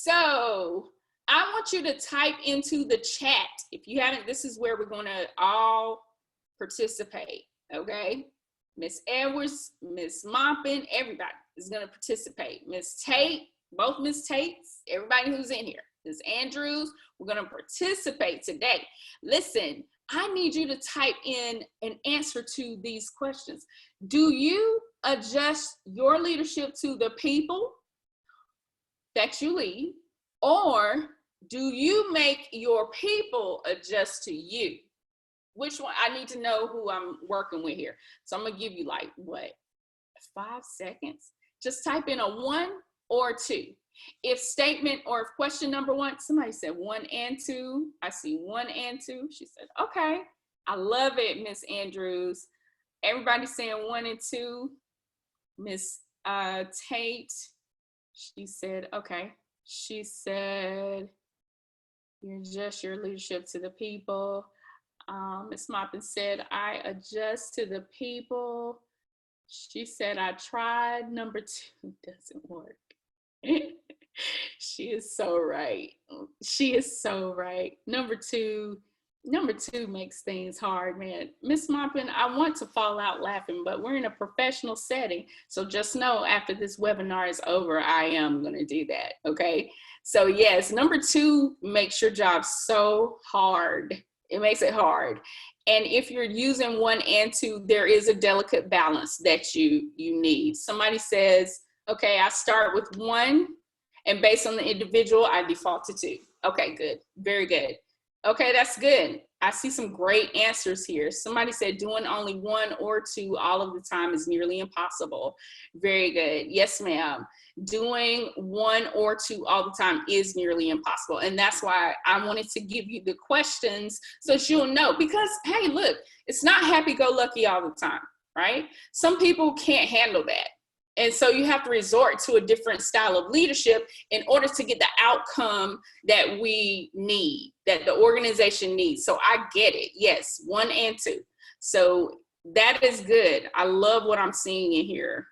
So I want you to type into the chat. If you haven't, this is where we're going to all participate, okay? Miss Edwards, Miss Moppin, everybody is going to participate. Miss Tate, both Miss Tates, everybody who's in here. Miss Andrews, we're going to participate today. Listen, I need you to type in an answer to these questions. Do you adjust your leadership to the people that you lead, or do you make your people adjust to you? Which one? I need to know who I'm working with here. So I'm gonna give you like, what, 5 seconds? Just type in a 1 or 2. If statement or if question number 1, somebody said 1 and 2. I see 1 and 2. She said, okay. I love it, Miss Andrews. Everybody's saying 1 and 2. Miss Tate, she said, okay. She said, you adjust your leadership to the people. Ms. Moppin said, I adjust to the people. She said, I tried. Number 2 doesn't work. She is so right. She is so right. Number two makes things hard, man. Miss Moppin, I want to fall out laughing, but we're in a professional setting. So just know after this webinar is over, I am going to do that. Okay. So yes, number 2 makes your job so hard. It makes it hard. And if you're using 1 and 2, there is a delicate balance that you need. Somebody says, okay, I start with 1, and based on the individual, I default to 2. Okay, good. Very good. Okay, that's good. I see some great answers here. Somebody said doing only 1 or 2 all of the time is nearly impossible. Very good. Yes, ma'am. Doing 1 or 2 all the time is nearly impossible. And that's why I wanted to give you the questions so that you'll know. Because, hey, look, it's not happy-go-lucky all the time, right? Some people can't handle that. And so you have to resort to a different style of leadership in order to get the outcome that we need, that the organization needs. So I get it. Yes, 1 and 2. So that is good. I love what I'm seeing in here.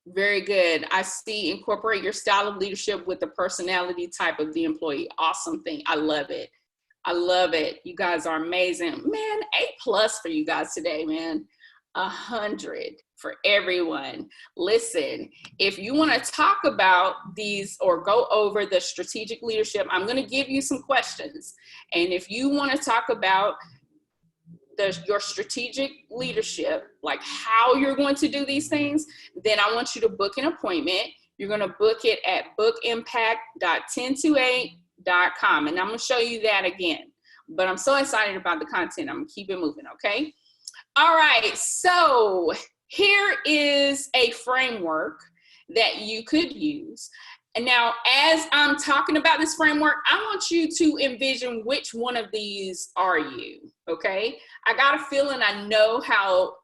Very good. I see incorporate your style of leadership with the personality type of the employee. Awesome thing. I love it. I love it. You guys are amazing. Man, A+ for you guys today, man. 100 for everyone. Listen, if you want to talk about these or go over the strategic leadership, I'm going to give you some questions. And if you want to talk about your strategic leadership, like how you're going to do these things, then I want you to book an appointment. You're going to book it at bookimpact.1028.com. And I'm going to show you that again. But I'm so excited about the content. I'm going to keep it moving, okay? All right, so here is a framework that you could use. And now, as I'm talking about this framework, I want you to envision which one of these are you, okay? I got a feeling I know how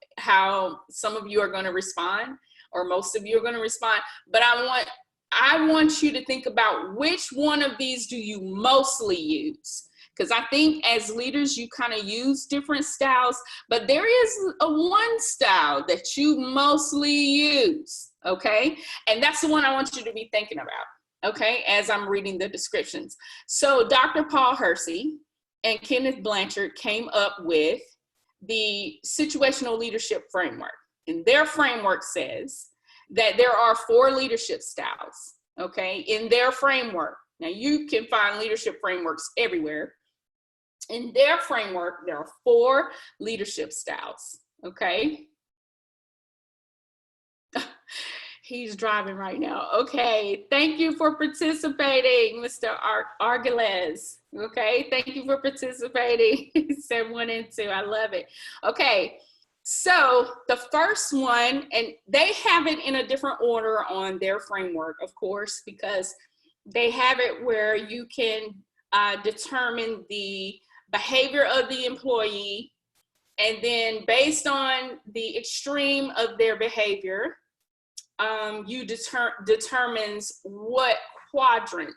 some of you are going to respond, or most of you are going to respond, but I want you to think about which one of these do you mostly use. Because I think as leaders, you kind of use different styles, but there is one style that you mostly use, okay? And that's the one I want you to be thinking about, okay, as I'm reading the descriptions. So Dr. Paul Hersey and Kenneth Blanchard came up with the situational leadership framework. And their framework says that there are 4 leadership styles, okay, in their framework. Now, you can find leadership frameworks everywhere. In their framework, there are 4 leadership styles, okay? He's driving right now. Okay, thank you for participating, Mr. Argiles. Okay, thank you for participating. He said 1 and 2, I love it. Okay, so the first one, and they have it in a different order on their framework, of course, because they have it where you can determine the behavior of the employee, and then based on the extreme of their behavior, you determines what quadrant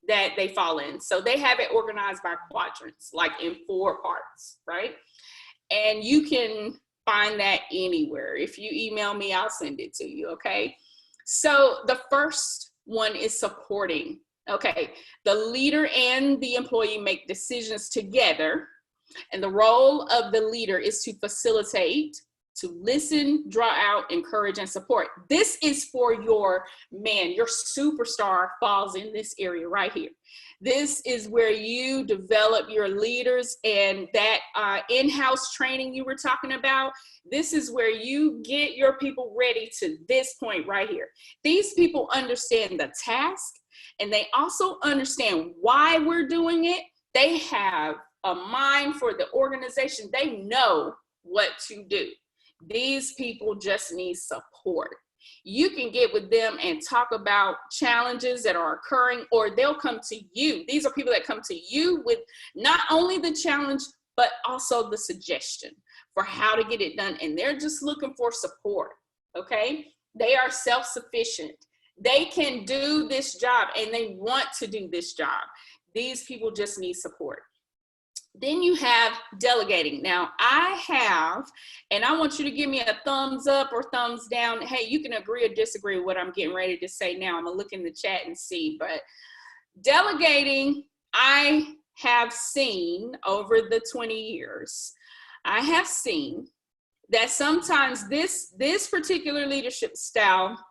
that they fall in. So they have it organized by quadrants, like in 4 parts, right? And you can find that anywhere. If you email me, I'll send it to you, okay? So the first one is supporting. Okay, the leader and the employee make decisions together, and the role of the leader is to facilitate, to listen, draw out, encourage, and support. This is for your superstar falls in this area right here. This is where you develop your leaders, and that in-house training you were talking about, this is where you get your people ready to this point right here. These people understand the task, and they also understand why we're doing it. They have a mind for the organization. They know what to do. These people just need support. You can get with them and talk about challenges that are occurring, or they'll come to you. These are people that come to you with not only the challenge, but also the suggestion for how to get it done. And they're just looking for support, okay? They are self-sufficient. They can do this job, and they want to do this job. These people just need support. Then you have delegating. Now I have, and I want you to give me a thumbs up or thumbs down. Hey, you can agree or disagree with what I'm getting ready to say now. I'm gonna look in the chat and see, but delegating, I have seen over the 20 years, I have seen that sometimes this particular leadership style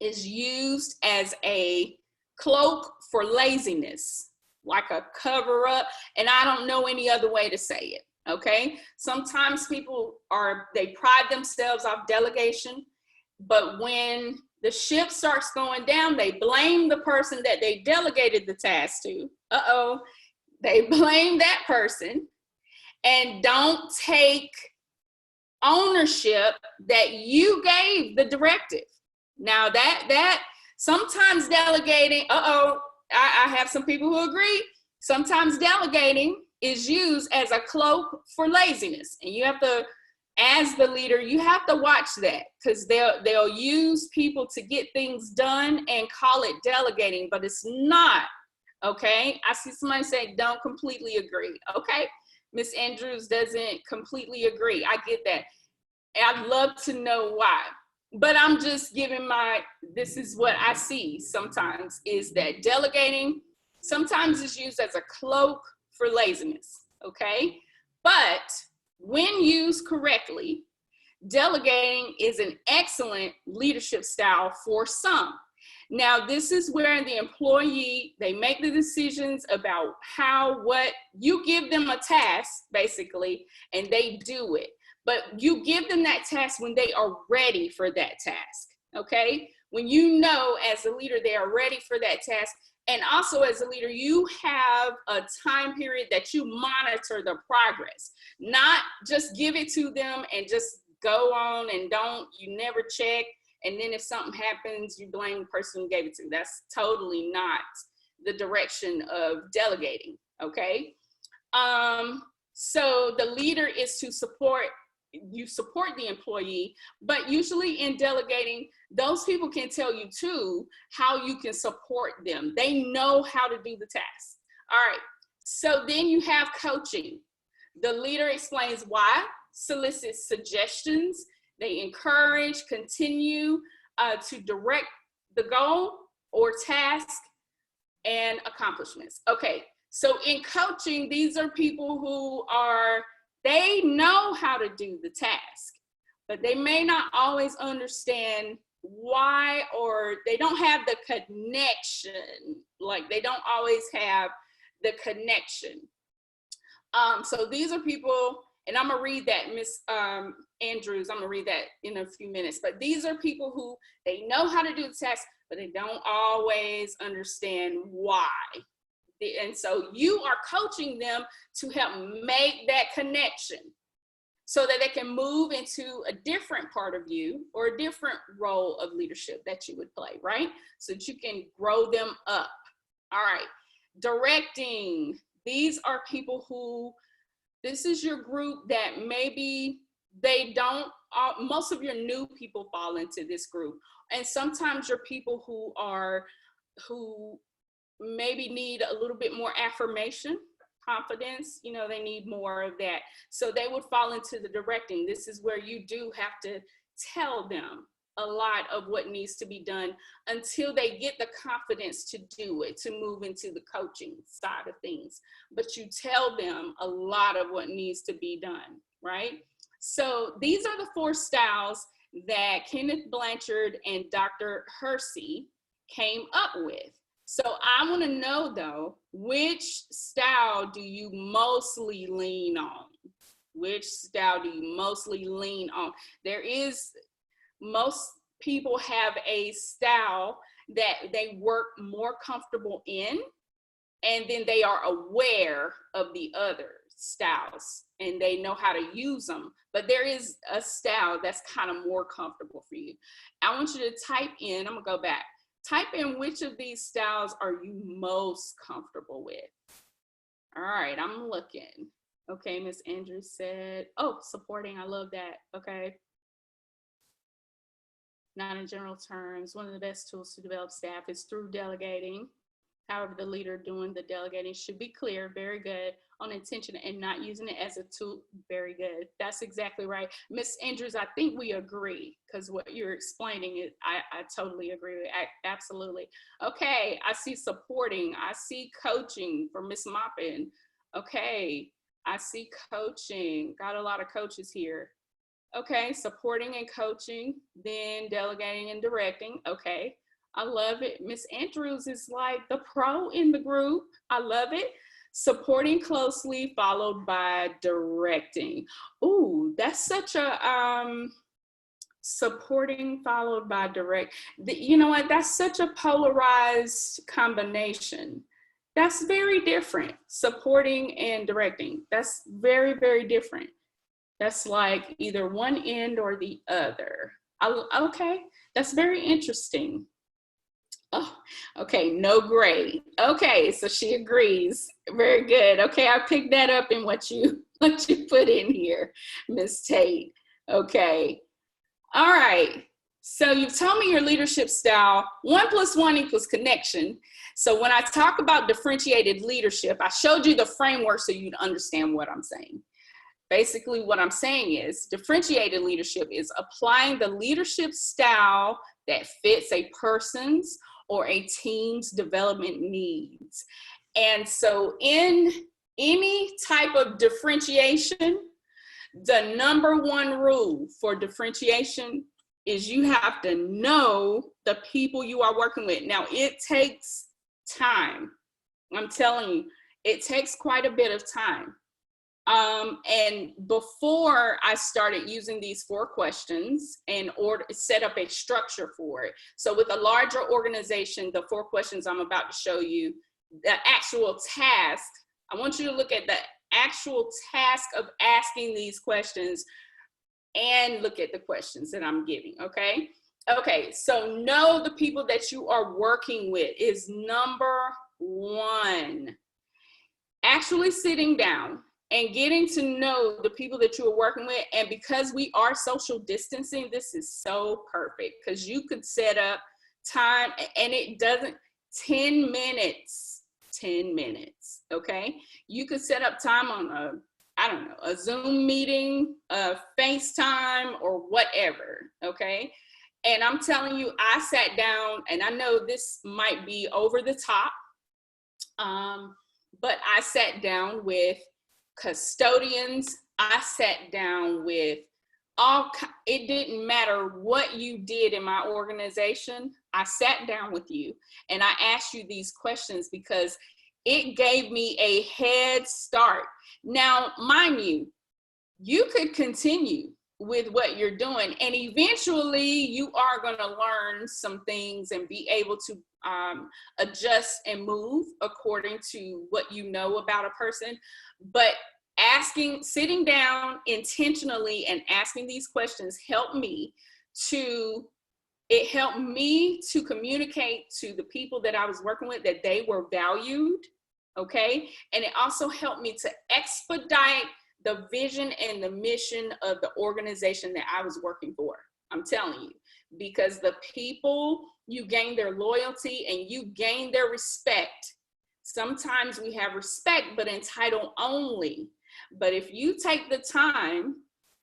is used as a cloak for laziness, like a cover up, and I don't know any other way to say it, okay? Sometimes people they pride themselves off delegation, but when the ship starts going down, they blame the person that they delegated the task to. They blame that person and don't take ownership that you gave the directive. Now that sometimes delegating, I have some people who agree. Sometimes delegating is used as a cloak for laziness. And you have to, as the leader, you have to watch that, because they'll use people to get things done and call it delegating, but it's not, okay? I see somebody say, don't completely agree. Okay, Miss Andrews doesn't completely agree. I get that. I'd love to know why. But I'm just giving this is what I see sometimes, is that delegating sometimes is used as a cloak for laziness, okay? But when used correctly, delegating is an excellent leadership style for some. Now, this is where the employee, they make the decisions about what you give them a task, basically, and they do it. But you give them that task when they are ready for that task, okay? When you know as a leader they are ready for that task, and also as a leader, you have a time period that you monitor the progress, not just give it to them and just go on and you never check, and then if something happens, you blame the person who gave it to. That's totally not the direction of delegating, okay? So the leader is to support the employee, but usually in delegating, those people can tell you too how you can support them. They know how to do the task. All right, so then you have coaching. The leader explains why, solicits suggestions, they encourage, continue to direct the goal or task and accomplishments. Okay, so in coaching, these are people who they know how to do the task, but they may not always understand why, or they don't have the connection. Like, they don't always have the connection. So these are people, and I'm gonna read that, Miss Andrews, I'm gonna read that in a few minutes, but these are people who, they know how to do the task, but they don't always understand why. And so you are coaching them to help make that connection so that they can move into a different part of you or a different role of leadership that you would play, right? So that you can grow them up. All right, directing. These are people who, this is your group that maybe they don't, most of your new people fall into this group. And sometimes your people who maybe need a little bit more affirmation, confidence, they need more of that. So they would fall into the directing. This is where you do have to tell them a lot of what needs to be done until they get the confidence to do it, to move into the coaching side of things. But you tell them a lot of what needs to be done, right? So these are the 4 styles that Kenneth Blanchard and Dr. Hersey came up with. So I want to know, though, which style do you mostly lean on? Which style do you mostly lean on? Most people have a style that they work more comfortable in, and then they are aware of the other styles and they know how to use them. But there is a style that's kind of more comfortable for you. I want you to type in, I'm gonna go back, type in which of these styles are you most comfortable with. All right, I'm looking. Okay, Miss Andrews said, oh, supporting, I love that. Okay. Not in general terms, one of the best tools to develop staff is through delegating. However, the leader doing the delegating should be clear, very good, on intention and not using it as a tool, very good. That's exactly right. Miss Andrews, I think we agree, because what you're explaining, I totally agree with, absolutely. Okay, I see supporting, I see coaching for Miss Moppin. Okay, I see coaching, got a lot of coaches here. Okay, supporting and coaching, then delegating and directing. Okay, I love it. Miss Andrews is like the pro in the group. I love it. Supporting closely, followed by directing. Ooh, that's such a, supporting followed by direct. You know what, that's such a polarized combination. That's very different, supporting and directing. That's very, very different. That's like either one end or the other. Okay, that's very interesting. Oh, okay, no grade. Okay, so she agrees. Very good. Okay, I picked that up in what you put in here, Miss Tate. Okay, all right. So you've told me your leadership style, 1 + 1 = connection. So when I talk about differentiated leadership, I showed you the framework so you'd understand what I'm saying. Basically, what I'm saying is differentiated leadership is applying the leadership style that fits a person's or a team's development needs. And so in any type of differentiation, the #1 rule for differentiation is you have to know the people you are working with. Now, it takes time. I'm telling you, it takes quite a bit of time. And before I started using these 4 questions in order to set up a structure for it. So with a larger organization, the 4 questions I'm about to show you, the actual task, I want you to look at the actual task of asking these questions and look at the questions that I'm giving, okay? Okay, so know the people that you are working with is #1. Actually sitting down and getting to know the people that you are working with. And because we are social distancing, this is so perfect, because you could set up time and it doesn't, 10 minutes, okay? You could set up time on a Zoom meeting, a FaceTime, or whatever, okay? And I'm telling you, I sat down, and I know this might be over the top, but I sat down with custodians. I sat down with it didn't matter what you did in my organization. I sat down with you and I asked you these questions because it gave me a head start. Now, mind you, you could continue with what you're doing, and eventually you are going to learn some things and be able to adjust and move according to what you know about a person. But sitting down intentionally and asking these questions helped me to communicate to the people that I was working with that they were valued, okay? And it also helped me to expedite the vision and the mission of the organization that I was working for. I'm telling you, because the people, you gain their loyalty and you gain their respect. Sometimes we have respect, but in title only. But if you take the time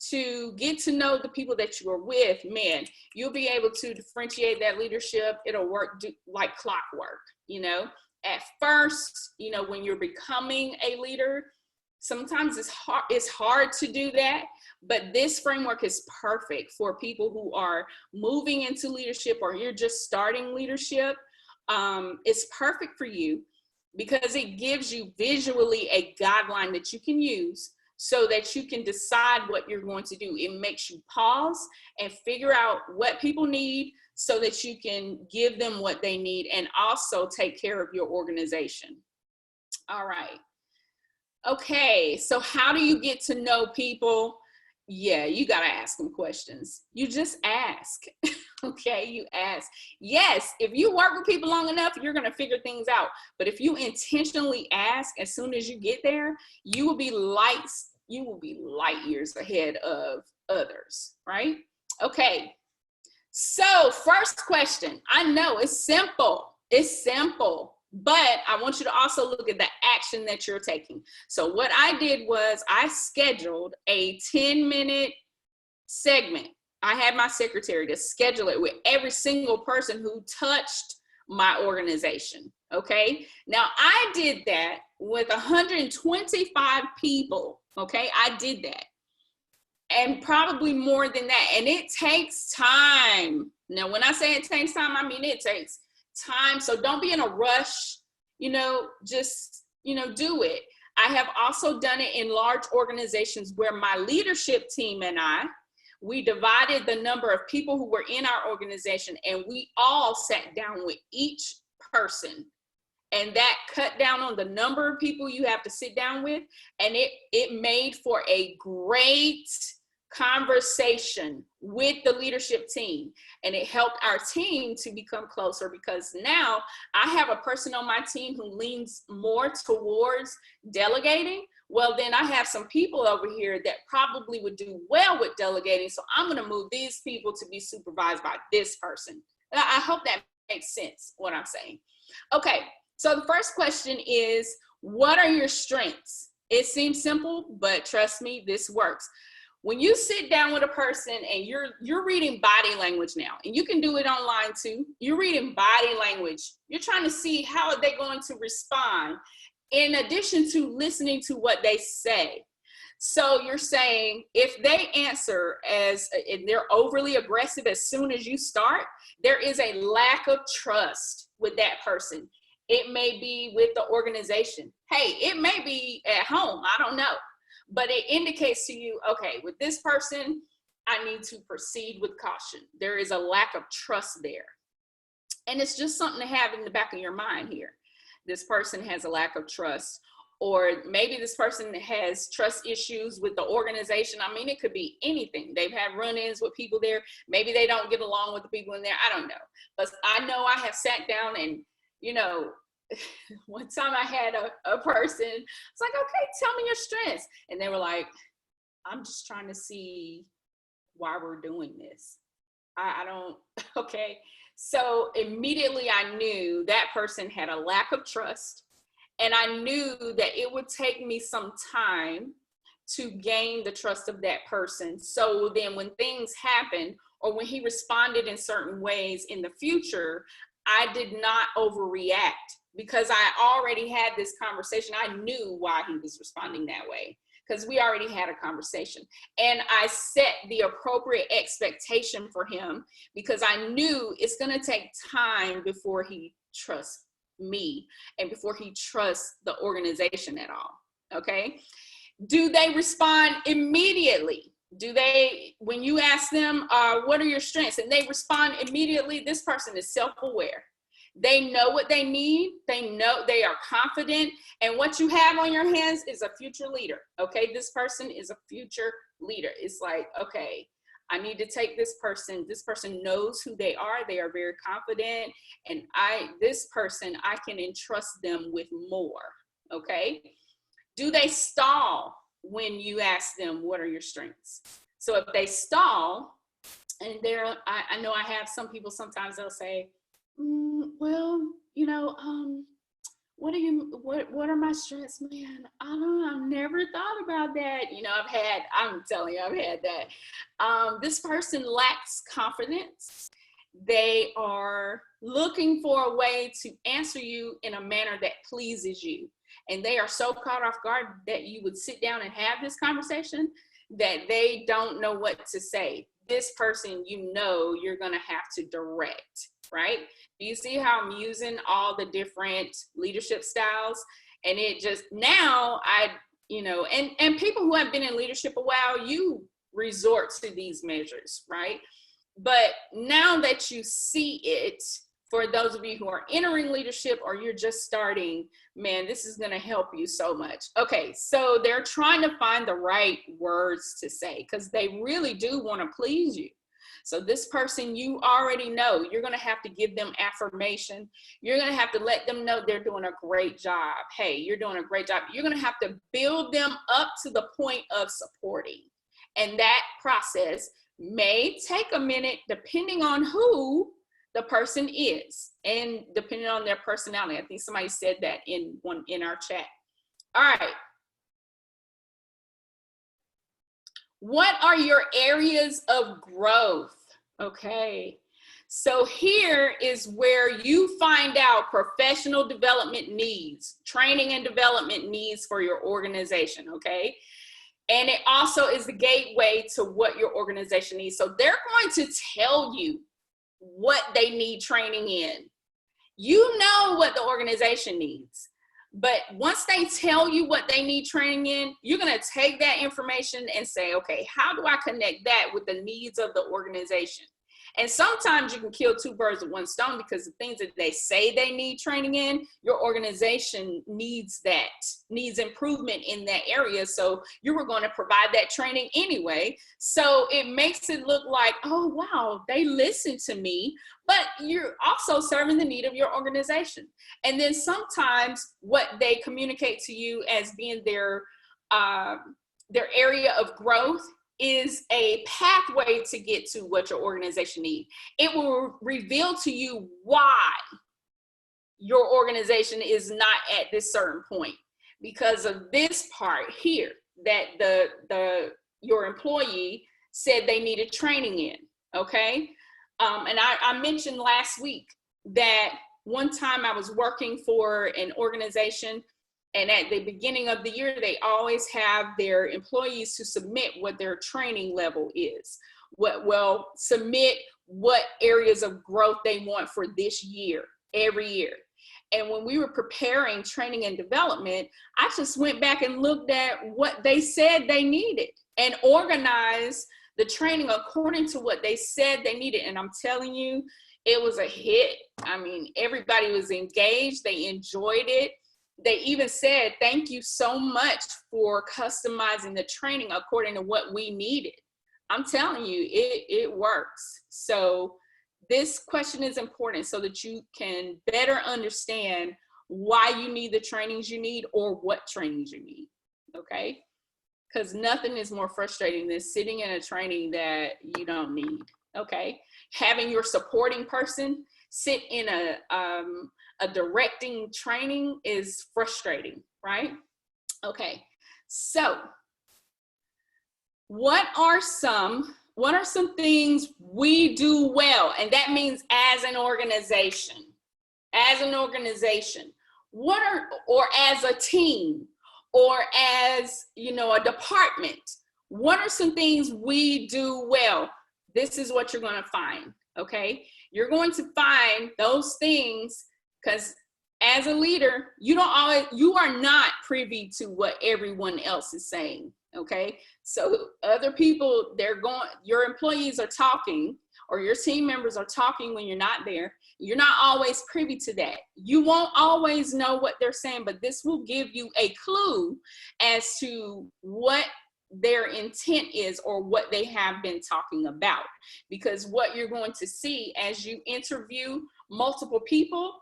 to get to know the people that you are with, man, you'll be able to differentiate that leadership. It'll work like clockwork, you know. At first, you know, when you're becoming a leader, sometimes it's hard to do that, but this framework is perfect for people who are moving into leadership or you're just starting leadership. It's perfect for you because it gives you visually a guideline that you can use so that you can decide what you're going to do. It makes you pause and figure out what people need so that you can give them what they need and also take care of your organization. All right. Okay, so how do you get to know people? Yeah, you got to ask them questions. You just ask. Okay, you ask. Yes, if you work with people long enough, you're going to figure things out. But if you intentionally ask as soon as you get there, you will be light years ahead of others, right? Okay. So, first question. I know it's simple. It's simple. But I want you to also look at the action that you're taking. So what I did was I scheduled a 10-minute segment. I had my secretary to schedule it with every single person who touched my organization. Okay. Now I did that with 125 people. Okay. I did that. And probably more than that. And it takes time. Now, when I say it takes time, I mean it takes time. So don't be in a rush, you know, just, you know, do it. I have also done it in large organizations where my leadership team and we divided the number of people who were in our organization and we all sat down with each person. And that cut down on the number of people you have to sit down with. And it made for a great conversation with the leadership team, and it helped our team to become closer because now I have a person on my team who leans more towards delegating. Well, then I have some people over here that probably would do well with delegating, so I'm going to move these people to be supervised by this person. I hope that makes sense what I'm saying. Okay, so the first question is, what are your strengths? It seems simple, but trust me, this works. When you sit down with a person and you're reading body language now, and you can do it online too, you're reading body language. You're trying to see how are they going to respond in addition to listening to what they say. So you're saying if they answer if they're overly aggressive as soon as you start, there is a lack of trust with that person. It may be with the organization. Hey, it may be at home. I don't know. But it indicates to you, okay, with this person, I need to proceed with caution. There is a lack of trust there. And it's just something to have in the back of your mind here. This person has a lack of trust, or maybe this person has trust issues with the organization. I mean, it could be anything. They've had run-ins with people there. Maybe they don't get along with the people in there. I don't know. But I know I have sat down and, you know, one time I had a person, it's like, okay, tell me your strengths. And they were like, I'm just trying to see why we're doing this. I don't, okay. So immediately I knew that person had a lack of trust. And I knew that it would take me some time to gain the trust of that person. So then when things happen or when he responded in certain ways in the future, I did not overreact. Because I already had this conversation. I knew why he was responding that way because we already had a conversation. And I set the appropriate expectation for him because I knew it's going to take time before he trusts me and before he trusts the organization at all. Okay. Do they respond immediately? Do they, when you ask them, what are your strengths? And they respond immediately, this person is self-aware. They know what they need. They know they are confident. And what you have on your hands is a future leader. Okay. This person is a future leader. It's like, okay, I need to take this person. This person knows who they are. They are very confident. And this person, I can entrust them with more. Okay. Do they stall when you ask them, what are your strengths? So if they stall, and I know I have some people, sometimes they'll say, well, you know, what are my strengths, man? I don't know, I've never thought about that. You know, I'm telling you, I've had that. This person lacks confidence. They are looking for a way to answer you in a manner that pleases you. And they are so caught off guard that you would sit down and have this conversation that they don't know what to say. This person, you know, you're going to have to direct, right? Do you see how I'm using all the different leadership styles? And it just now you know, and people who have been in leadership a while, you resort to these measures, right? But now that you see it, for those of you who are entering leadership or you're just starting, man, this is going to help you so much. Okay, so they're trying to find the right words to say because they really do want to please you. So this person, you already know, you're going to have to give them affirmation. You're going to have to let them know they're doing a great job. Hey, you're doing a great job. You're going to have to build them up to the point of supporting. And that process may take a minute depending on who the person is and depending on their personality. I think somebody said that in our chat. All right. What are your areas of growth? Okay. So here is where you find out professional development needs, training and development needs for your organization, okay? And it also is the gateway to what your organization needs. So they're going to tell you what they need training in. You know what the organization needs. But once they tell you what they need training in, you're going to take that information and say, okay, how do I connect that with the needs of the organization? And sometimes you can kill two birds with one stone because the things that they say they need training in, your organization needs improvement in that area. So you were going to provide that training anyway. So it makes it look like, oh, wow, they listen to me, but you're also serving the need of your organization. And then sometimes what they communicate to you as being their area of growth is a pathway to get to what your organization needs. It will reveal to you why your organization is not at this certain point because of this part here that your employee said they needed training in, okay? And I mentioned last week that one time I was working for an organization, and at the beginning of the year, they always have their employees to submit what their training level is. Submit what areas of growth they want for this year, every year. And when we were preparing training and development, I just went back and looked at what they said they needed and organized the training according to what they said they needed. And I'm telling you, it was a hit. I mean, everybody was engaged. They enjoyed it. They even said, thank you so much for customizing the training according to what we needed. I'm telling you, it works. So this question is important so that you can better understand why you need the trainings you need or what trainings you need, okay? Because nothing is more frustrating than sitting in a training that you don't need, okay? Having your supporting person sit in a directing training is frustrating, right? Okay, so what are some things we do well? And that means as an organization, or as a team, or as, you know, a department. What are some things we do well? This is what you're going to find, okay? You're going to find those things because as a leader, you are not privy to what everyone else is saying, okay? So other people, your employees are talking, or your team members are talking when you're not there. You're not always privy to that. You won't always know what they're saying, but this will give you a clue as to what their intent is or what they have been talking about. Because what you're going to see as you interview multiple people,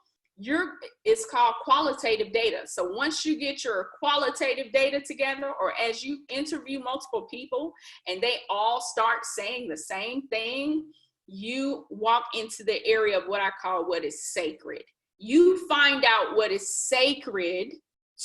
it's called qualitative data. So once you get your qualitative data together, or as you interview multiple people and they all start saying the same thing, you walk into the area of what I call what is sacred. you find out what is sacred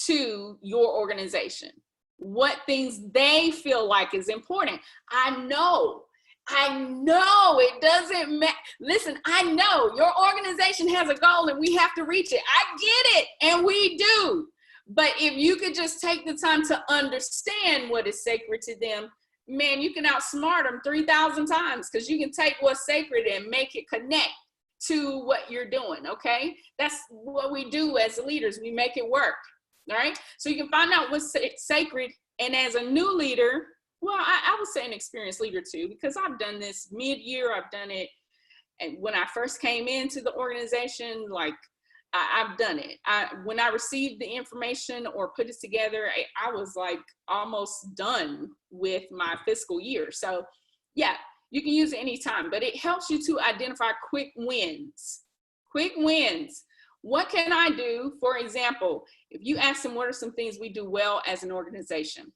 to your organization, what things they feel like is important. I know it doesn't matter. Listen, I know your organization has a goal and we have to reach it. I get it, and we do. But if you could just take the time to understand what is sacred to them, man, you can outsmart them 3,000 times, because you can take what's sacred and make it connect to what you're doing, okay? That's what we do as leaders. We make it work, all right? So you can find out what's sacred. And as a new leader, well, I would say an experienced leader too, because I've done this mid-year. I've done it. And when I first came into the organization, like I've done it. When I received the information or put it together, I was like almost done with my fiscal year. So yeah, you can use it anytime, but it helps you to identify quick wins. Quick wins. What can I do? For example, if you ask them what are some things we do well as an organization,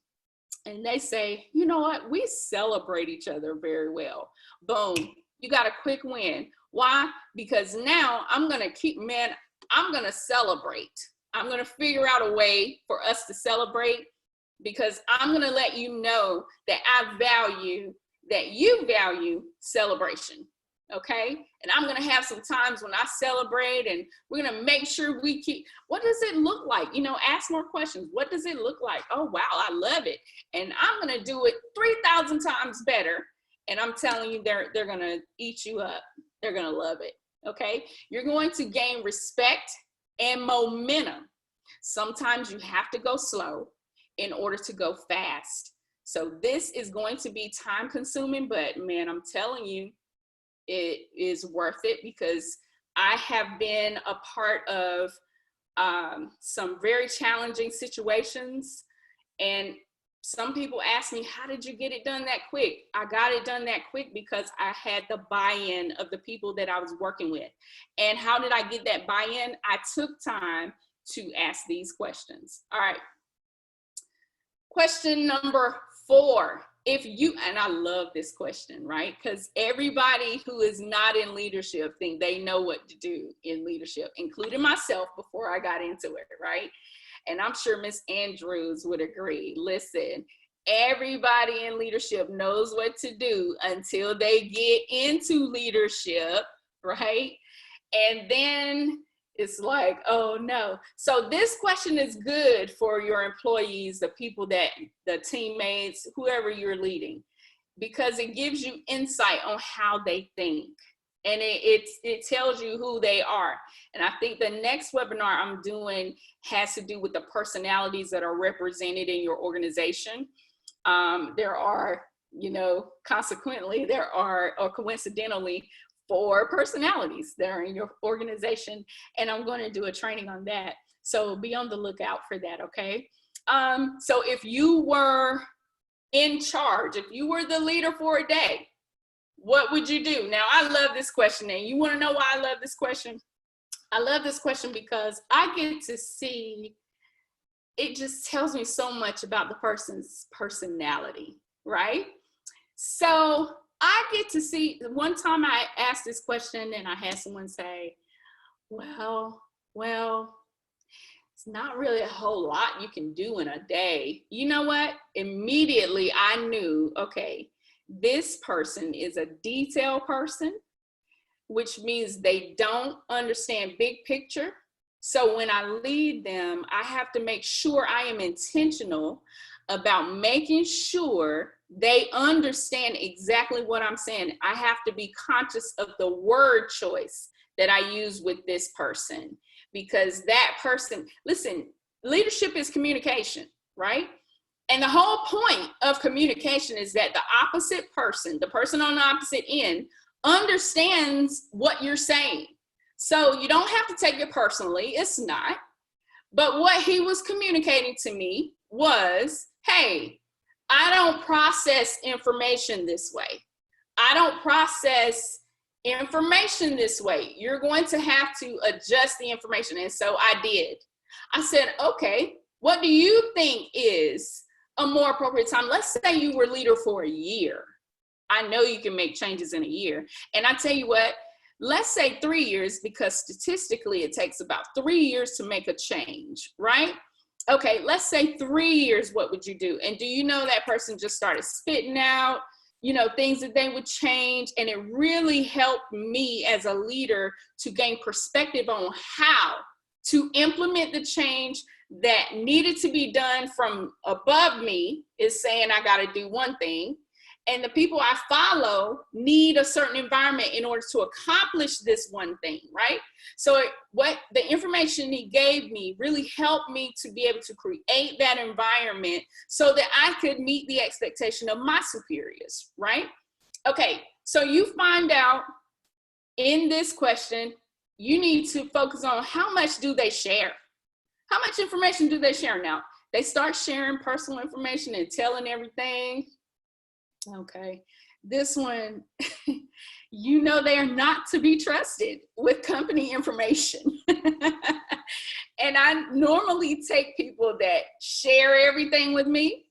and they say, you know what, we celebrate each other very well. Boom, you got a quick win. Why? Because now I'm going to celebrate. I'm going to figure out a way for us to celebrate, because I'm going to let you know that you value celebration. Okay. And I'm going to have some times when I celebrate, and we're going to make sure we keep, what does it look like? You know, ask more questions. What does it look like? Oh, wow, I love it. And I'm going to do it 3,000 times better. And I'm telling you, they're going to eat you up. They're going to love it. Okay. You're going to gain respect and momentum. Sometimes you have to go slow in order to go fast. So this is going to be time consuming, but man, I'm telling you, it is worth it, because I have been a part of some very challenging situations. And some people ask me, how did you get it done that quick? I got it done that quick because I had the buy-in of the people that I was working with. And how did I get that buy-in? I took time to ask these questions. All right. Question number 4. And I love this question, right? Because everybody who is not in leadership think they know what to do in leadership, including myself before I got into it, right? And I'm sure Miss Andrews would agree. Listen, everybody in leadership knows what to do until they get into leadership, right? And then it's like, oh no. So this question is good for your employees, the people the teammates, whoever you're leading, because it gives you insight on how they think. And it tells you who they are. And I think the next webinar I'm doing has to do with the personalities that are represented in your organization. There are, consequently, or coincidentally, 4 personalities that are in your organization. And I'm going to do a training on that. So be on the lookout for that, okay? So if you were in charge, if you were the leader for a day, what would you do? Now, I love this question. And you want to know why I love this question? I love this question because I get to see, it just tells me so much about the person's personality, right? So I get to see, one time I asked this question and I had someone say, well, it's not really a whole lot you can do in a day. You know what? Immediately I knew, okay, this person is a detail person, which means they don't understand big picture. So when I lead them, I have to make sure I am intentional about making sure they understand exactly what I'm saying. I have to be conscious of the word choice that I use with this person, because that person, listen, leadership is communication, right? And the whole point of communication is that the opposite person, the person on the opposite end, understands what you're saying. So you don't have to take it personally. It's not. But what he was communicating to me was, hey, I don't process information this way. I don't process information this way. You're going to have to adjust the information. And so I did. I said, okay, what do you think is a more appropriate time? Let's say you were leader for a year. I know you can make changes in a year. And I tell you what, let's say 3 years, because statistically it takes about 3 years to make a change, right? Okay, let's say 3 years, what would you do? And do you know that person just started spitting out, you know, things that they would change? And it really helped me as a leader to gain perspective on how to implement the change that needed to be done from above me, is saying I got to do one thing. And the people I follow need a certain environment in order to accomplish this one thing, right? So what the information he gave me really helped me to be able to create that environment so that I could meet the expectation of my superiors, right? Okay, so you find out in this question, you need to focus on how much do they share? How much information do they share now? They start sharing personal information and telling everything. Okay, this one, you know, they are not to be trusted with company information. And I normally take people that share everything with me.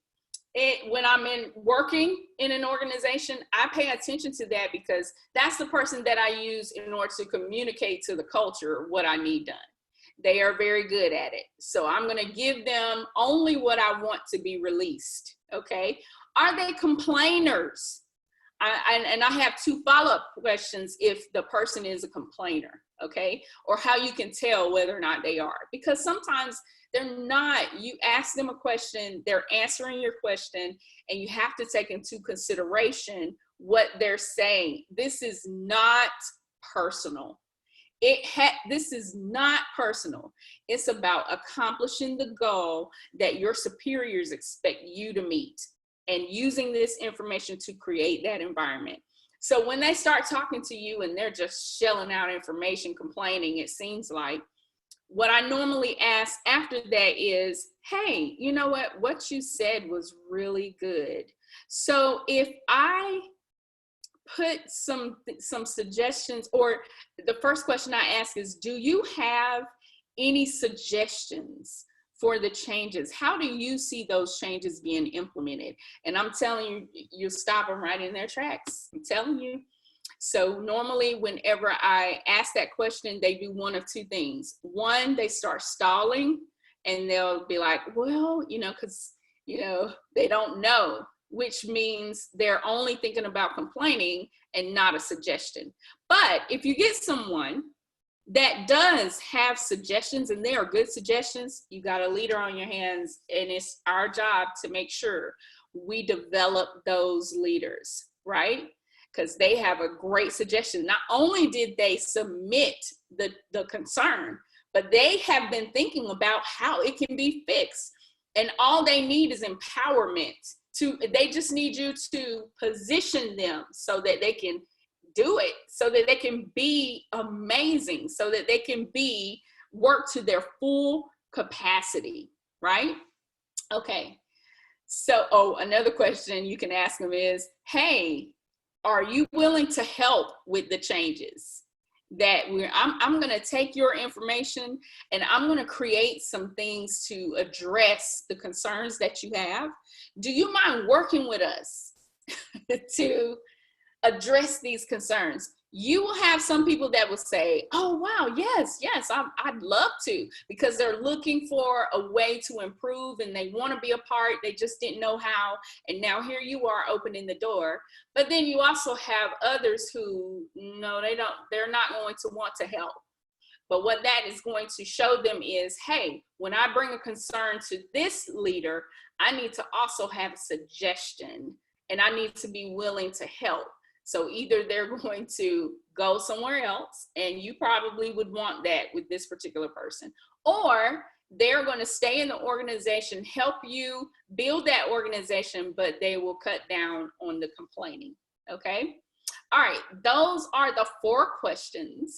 When I'm working in an organization, I pay attention to that because that's the person that I use in order to communicate to the culture what I need done. They are very good at it. So I'm going to give them only what I want to be released. Okay. Are they complainers? And I have 2 follow-up questions if the person is a complainer, okay? Or how you can tell whether or not they are. Because sometimes they're not. You ask them a question, they're answering your question, and you have to take into consideration what they're saying. This is not personal. This is not personal. It's about accomplishing the goal that your superiors expect you to meet, and using this information to create that environment. So when they start talking to you and they're just shelling out information, complaining, it seems like, what I normally ask after that is, hey, you know what you said was really good. So if I put some suggestions, or the first question I ask is, do you have any suggestions for the changes? How do you see those changes being implemented? And I'm telling you, you stop them right in their tracks. I'm telling you. So normally whenever I ask that question, they do one of 2 things. One, they start stalling and they'll be like, well, you know, because, you know, they don't know, which means they're only thinking about complaining and not a suggestion. But if you get someone that does have suggestions, and they are good suggestions, you got a leader on your hands, and it's our job to make sure we develop those leaders, right? Because they have a great suggestion. Not only did they submit the concern, but they have been thinking about how it can be fixed. And all they need is empowerment. They just need you to position them so that they can do it, so that they can be amazing, so that they can work to their full capacity, right? Okay. So, another question you can ask them is, hey, are you willing to help with the changes that I'm going to take your information and I'm going to create some things to address the concerns that you have. Do you mind working with us to address these concerns? You will have some people that will say, oh, wow, yes, I'd love to, because they're looking for a way to improve and they want to be a part. They just didn't know how. And now here you are opening the door. But then you also have others who, no, they're not going to want to help. But what that is going to show them is, hey, when I bring a concern to this leader, I need to also have a suggestion and I need to be willing to help. So either they're going to go somewhere else, and you probably would want that with this particular person, or they're going to stay in the organization, help you build that organization, but they will cut down on the complaining. Okay. All right. Those are the 4 questions